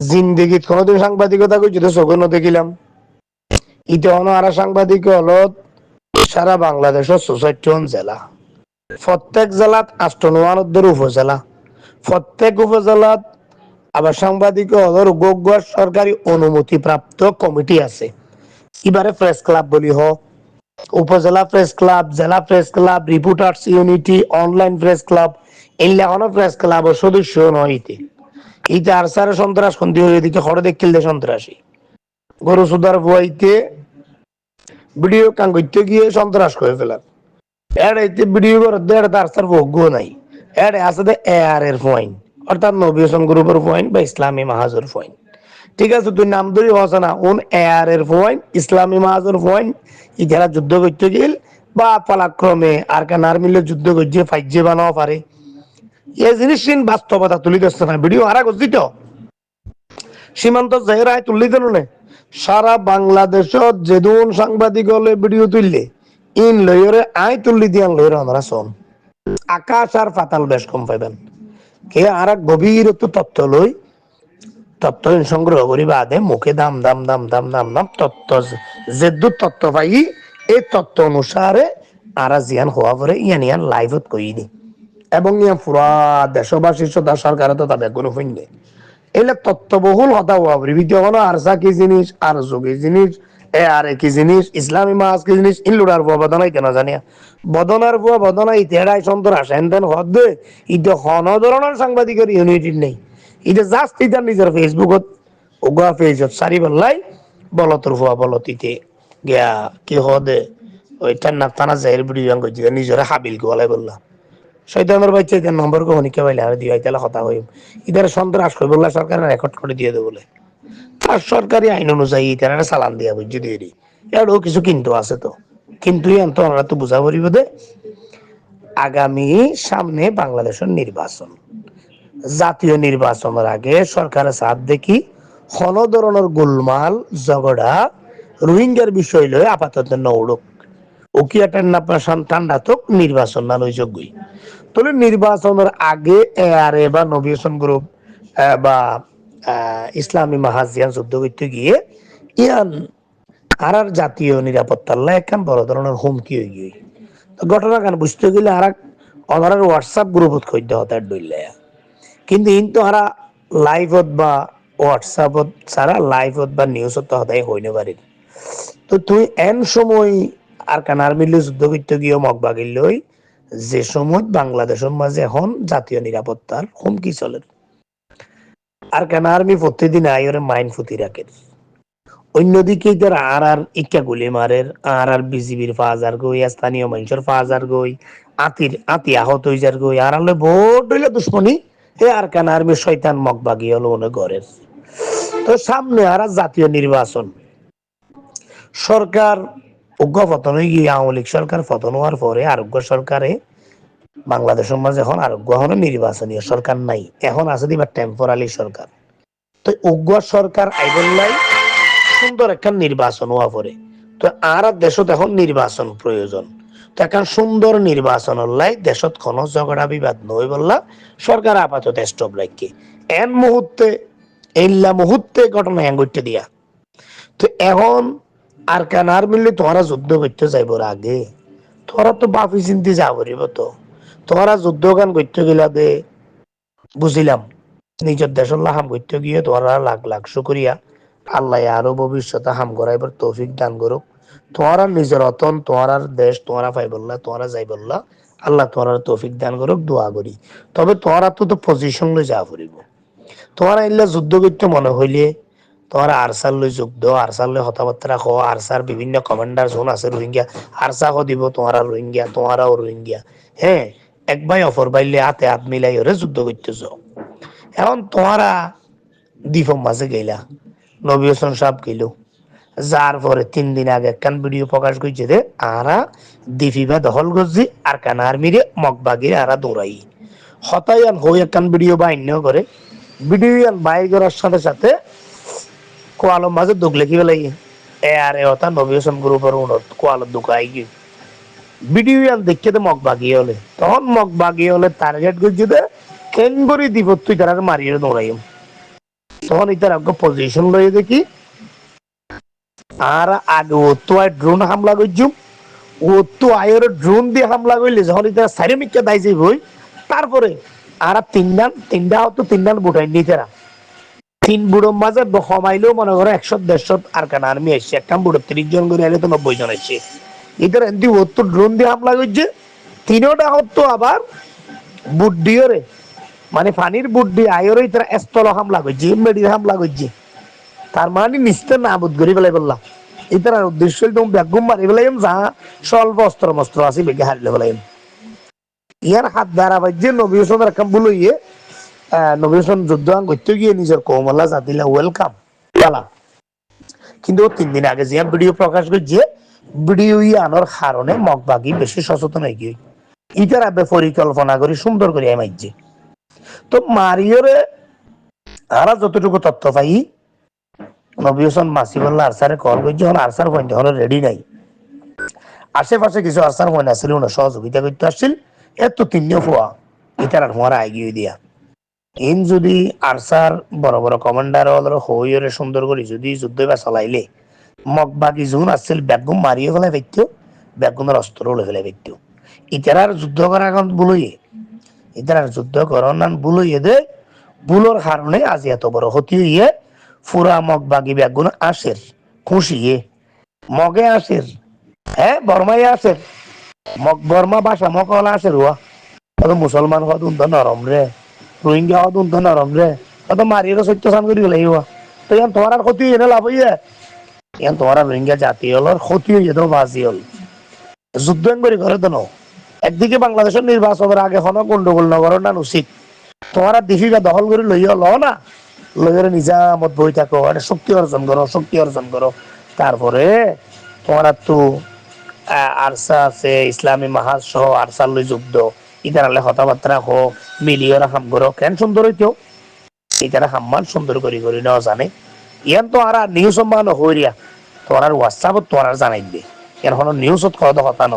জিন্দেগিত কোনোদিন সাংবাদিকতা করছি তো চোখে দেখিলাম। ইতে হনো আর সাংবাদিক হলো সারা বাংলাদেশের ৬৪ জেলা, প্রত্যেক জেলাত ৮৯ উপজেলা, প্রত্যেক উপজেলাত আবার সাংবাদিক হল গোগুয়ার সরকারি অনুমতি প্রাপ্ত কমিটি আছে। এবারে প্রেস ক্লাব বলি হোক, উপজেলা প্রেস ক্লাব, জেলা press club, reporters unity, online press club, এইগুলা এখনো প্রেস ক্লাবের সদস্য নয়। ইতে আর সারে সন্ত্রাস সন্ধি হয়ে দিকে হরে দেখিল দে সন্ত্রাসী গরু সুদার ভুয়াইতে ভিডিও কান করতে গিয়ে সন্ত্রাস করে ফেলার এড়াইতে ভিডিও করে দেড় তার সার ভোগ্য নাই। এড়ে আছে দে এআর এর পয়েন্ট, অর্থাৎ নবী হোসেন গ্রুপের পয়েন্ট বা ইসলামী মাহাজুর পয়েন্ট। ঠিক আছে, তুই নাম ধরি হসে না উন এআর এর পয়েন্ট, ইসলামী মাহাজুর পয়েন্ট। ইতারা যুদ্ধ করতে গেল বা পালাক্রমে আর কেন আর মিলে যুদ্ধ করছে ফাইজে বানাও পারে। এই জিনিস বাস্তবতা তুলি দিচ্ছে না, ভিডিও হারা করছি তো সীমান্ত জাহেরায় তুললি দেন না। সারা বাংলাদেশত যেদুন সাংবাদিক হলে ভিডিও তুললে ইন লইরে আয় তুললি দিয়ান লইরে আমরা শোন আকাশ আর পাতাল বেশ কম পাইবেন। কে আর এক গভীর তত্ত্ব লই তত্ত্ব সংগ্রহ করি বাদে মুখে দাম দাম দাম দাম দাম দাম তত্ত্ব যেদু তত্ত্ব পাই এই তত্ত্ব অনুসারে আর জিয়ান হওয়া পরে ইয়ান ইয়ান লাইভত কই দি এবং ইয়া পুরা দেশবাসীর সদা সরকার তো তাদের কোনো হইন নেই। এলে তত্ত্ববহুল হতা হওয়া ভিডিও কোনো আরসা কি জিনিস আর যোগী জিনিস এ আর কি জিনিস ইসলামী মাস কি জিনিস ইল্লুরার বুয়া বদনাই কেন জানিয়া বদনার বুয়া বদনা ইতেড়াই সন্তর আসেন দেন হদ ইতে হন ধরনের সাংবাদিকের ইউনিটি নেই। ইতে জাস্ট ইতার নিজের ফেসবুকত ওগা পেজত সারি বললাই বলতর বুয়া বলতিতে গিয়া কি হদে ওই টান্না টানা জাহের ভিডিও নিজের হাবিল গোয়ালাই বললা শয়তানের বাচ্চা ইতার নম্বর কখনই কে পাইলে আর দিয়ে তাহলে কথা হইম ইতার সন্ত্রাস করে বললা সরকার রেকর্ড করে দিয়ে দেবো বলে তার সরকারি আইন অনুযায়ী তারা চালান দিয়া বুঝি দিয়ে দিই। এরও কিছু কিন্তু আছে তো, কিন্তু তো আমরা তো বুঝা পড়িব দে আগামী সামনে বাংলাদেশের নির্বাচন, জাতীয় নির্বাচনের আগে সরকারের সাথ দেখি কোন ধরনের গোলমাল ঝগড়া রোহিঙ্গার বিষয় লয়ে আপাতত নৌড়ক ও কি একটা ঠান্ডা তো নির্বাচন না লই যোগ্যই তাহলে নির্বাচনের আগে এআরএ বা নবী হোসেন গ্রুপ বা ইসলামী মাহাজিয়ান যুদ্ধ করতে গিয়ে ইয়ান আর আর জাতীয় নিরাপত্তার একখান বড় ধরনের হুমকি হয়ে গিয়ে তো ঘটনা কেন বুঝতে গেলে আর অনার হোয়াটসঅ্যাপ গ্রুপত খদ্য হতার ডইলে কিন্তু ইন তো হারা লাইভত বা হোয়াটসঅ্যাপত ছাড়া লাইভত বা নিউজত তো হতাই হইতে পারি। তো তুই এন সময় আর কানার মিলে যুদ্ধ করতে গিয়ে মগবাগিল লই যে সময় বাংলাদেশের মাঝে এখন জাতীয় নিরাপত্তার হুমকি চলে আর কেন আর্মি প্রতিদিন আইরে মাইন ফুটি রাখে। অন্যদিকে তারা আর আর ইক্কা গুলি মারের আর আর বিজিবির ফাজার গই স্থানীয় মানুষের ফাজার গই আতি আহত হয়ে যার গই আর আলে ভোট হইলে দুশ্মনী এ আর কেন আর্মি শয়তান মগবাগি হলো মনে ঘরের। তো সামনে আর জাতীয় নির্বাচন সরকার অজ্ঞ পতন হয়ে গিয়ে আওয়ামী লীগ সরকার পতন হওয়ার পরে আরোগ্য সরকারে বাংলাদেশের মাঝে এখন আরোগ্য হলো নির্বাচনীয় সরকার নাই, এখন আছে দিবা টেম্পোরারি সরকার। তো অজ্ঞ সরকার আইবল্লাই সুন্দর একটা নির্বাচন হওয়া পরে তো আর দেশত এখন নির্বাচন প্রয়োজন। তো এখন সুন্দর নির্বাচন লাই দেশত কোনো ঝগড়া বিবাদ নয় বললা সরকার আপাতত স্টপ রাখি এন মুহূর্তে এইলা মুহূর্তে ঘটনা করতে দিয়া। তো এখন আর কেন আর মিললে তোমরা যুদ্ধ করতে যাইব আগে তোরা তো বাপি চিন্তি যাব তো তোমরা যুদ্ধ গান করতে গেলা দে বুঝিলাম নিজের দেশের হাম করতে গিয়ে তোমরা লাখ লাখ শুকরিয়া আল্লাহ আরো ভবিষ্যতে হাম করাইবার তৌফিক দান করুক। তোমার নিজের অতন তোমার দেশ তোমরা পাই বললা তোমরা যাই বললা আল্লাহ তোমার তৌফিক দান করুক দোয়া করি। তবে তোমরা তো পজিশন লই যা পড়িব তোমরা ইল্লা যুদ্ধ করতে মনে হইলে তোমরা আরসার লই যুদ্ধ আরসার লই কথাবার্তা রাখো আরসার বিভিন্ন কমান্ডার জোন আছে রোহিঙ্গা আরসা দিব তোমরা রোহিঙ্গা তোমরাও রোহিঙ্গা হ্যাঁ এক ভাই অফর বাইলে হাতে হাত মিলাই ওরে যুদ্ধ করতে যাও। এখন তোমরা দ্বীপের মাঝে গেলা নবী হোসেন সাহেব গেল যার পরে 3 দিন আগে একখান ভিডিও প্রকাশ করছে যে আরা দিফিবা দখল করছি আর কান আর্মিরে মগবাগির আরা দৌড়াই হতায়ান হয়ে একখান ভিডিও বাইন্য করে ভিডিও বাই করার সাথে সাথে কোয়ালো মাঝে দুগলে কি বেলাই এ আর এ হতা নবী হোসেন গ্রুপের উন্নত কোয়ালো দুকাই গিয়ে ভিডিও দেখতে তো মগবাগি হলে তখন মগবাগি হলে টার্গেট করছে কেন করে দিব তুই তারা মারিয়ে দৌড়াই তখন ইতার আগে পজিশন লয়ে দেখি আর আগে ও তো ড্রোন হামলা করছুম ও তো আয়ের ড্রোন দিয়ে হামলা করলে যখন ইতারা সাইরেমিককে দায় যাইব তারপরে আর তিনটা হতো তিনটান বুটাই নিতেরা তিন বুড়োর মাঝে কমাইলেও মনে করো 100-150 আর কান আর্মি আসছে একটা বুড়ো 30 জন করে আলে তো 90 জন আসছে এদের এমনি ও তো ড্রোন দিয়ে হামলা করছে তিনোটা হতো আবার বুট দিয়ে রে মানে পানির বুট দিয়ে আয়ের তারা স্থল হামলা করছে মেডির হামলা করছে তার মানে নিশ্চিত না বুধ করি ফেলাই বললাম এটার উদ্দেশ্য তুমি ব্যাগুম মারি ফেলাইম যা স্বল্প অস্ত্র মস্ত্র আছে বেগে হারলে ফেলাইম ইয়ার হাত দ্বারা বাজ্যে নবী হোসেনের একটা ভুল হইয়ে নবী হোসেন যুদ্ধ করতে গিয়ে নিজের কৌমল্লা জাতিলা ওয়েলকাম পালা কিন্তু 3 দিন আগে যে ভিডিও প্রকাশ করছে ভিডিও আনার কারণে মগবাগি বেশি সচেতন হয়ে গিয়ে ইটার আবে পরিকল্পনা করে সুন্দর করে মাইছে তো মারিওরে আর যতটুকু তথ্য পাই নবী হোসেন মাসিবুল্লাহ আরসারে কল করছে যখন আরসার পয়েন্ট হলো রেডি নাই আশেপাশে কিছু আরসার পয়েন্ট আসছিল না সহযোগিতা করতে আসছিল এত তিনিও ফোয়া ইটার আর হওয়ার আগে দিয়া ইন যদি আরসার বড় বড় কমান্ডার হল হইরে সুন্দর করে যদি যুদ্ধ বা চালাইলে মগবাগি জুন আসছিল বেগুম মারিয়ে ফেলে ব্যক্তি বেগুনের অস্ত্র উড়ে ফেলে ব্যক্তি ইটার আর যুদ্ধ করা এখন বুলইয়ে ইটার আর যুদ্ধ করার বুলইয়ে দে বুলোর কারণে আজ এত বড় ক্ষতি হইয়ে ফুরা মগবাগি বেগুন আসের খুশিয়ে মগে আসের হ্যাঁ বর্মাই আসের মগ বর্মা ভাষা মকলা আসের হুয়া কত মুসলমান হওয়া দুন নরম রে রোহিঙ্গা হওয়া দুন নরম রে কত মারিয়ে সত্য সান করি গেলে হুয়া তো ইয়ান তোমার আর ক্ষতি হইয়ে লাভ হইয়া ইয়ান তোমার রোহিঙ্গা জাতি হল ক্ষতি হইয়ে তো বাজি হল যুদ্ধ করে ঘরে তো একদিকে বাংলাদেশের নির্বাচনের আগে কোনো গন্ডগোল নগরের না উচিত তোমার দিশিটা দখল করে লইয়া ল না লইয়ারে নিজামত বই থাকো শক্তি অর্জন করো তারপরে তোমার তো আরসা আছে ইসলামী মাহাজ সহ আরসার লই যুদ্ধ ইতারালে কথাবার্তা হো মিলিয়ে রাখাম করো কেন সুন্দর হইতো ইতারা হাম্মান সুন্দর করি নেওয়া জানে ইয়ান তো আর নিউজ সম্মান হইয়া তোমার হোয়াটসঅ্যাপত তোমার জানাই দে এখন নিউজত কথা ন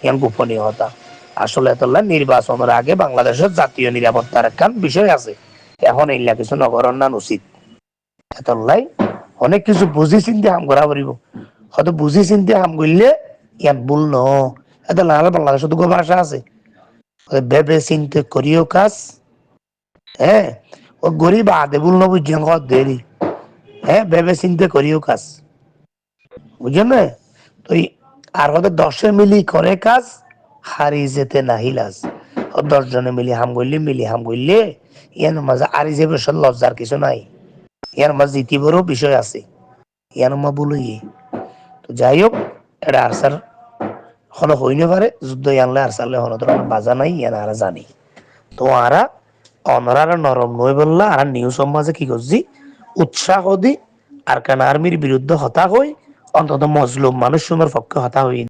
ইয়ান গোপনীয় হতা আসলে এতলা নির্বাচনের আগে বাংলাদেশের জাতীয় নিরাপত্তার একটা বিষয় আছে এখন এইলা কিছু নগরণ না উচিত এতলাই অনেক কিছু বুঝি চিন্তে হাম করা পারিব হয়তো বুঝি চিন্তে হাম করলে ইয়ান ভুল ন এত নাহলে বাংলাদেশের তো ভাষা আছে ভেবে চিন্তে করিও কাজ হ্যাঁ ও গরিব আদে ভুল ন বুঝছেন দেরি হ্যাঁ ভেবে চিন্তে করিও কাজ বুঝছেন না তো আর হয়তো 10 মিলি করে কাজ হারি যেতে নাহিলাজ 10 জনে মিলি হাম করলে ইয়ার মাঝে আরি যে বছর লজ্জার কিছু নাই ইয়ার মাঝে জিতিবারও বিষয় আছে ইয়ার মা বলি তো যাই হোক এটা আরসার হলো হইনে পারে যুদ্ধ আনলে আরসালে হলো তোর বাজা নাই ইয়ান আর জানি তো আরা অনরার নরম নই বললা আর নিউ সমাজে কি করছি উৎসাহ দি আর কান আর্মির বিরুদ্ধে হতা হই অন্তত মজলুম মানুষ পক্ষে হতা হই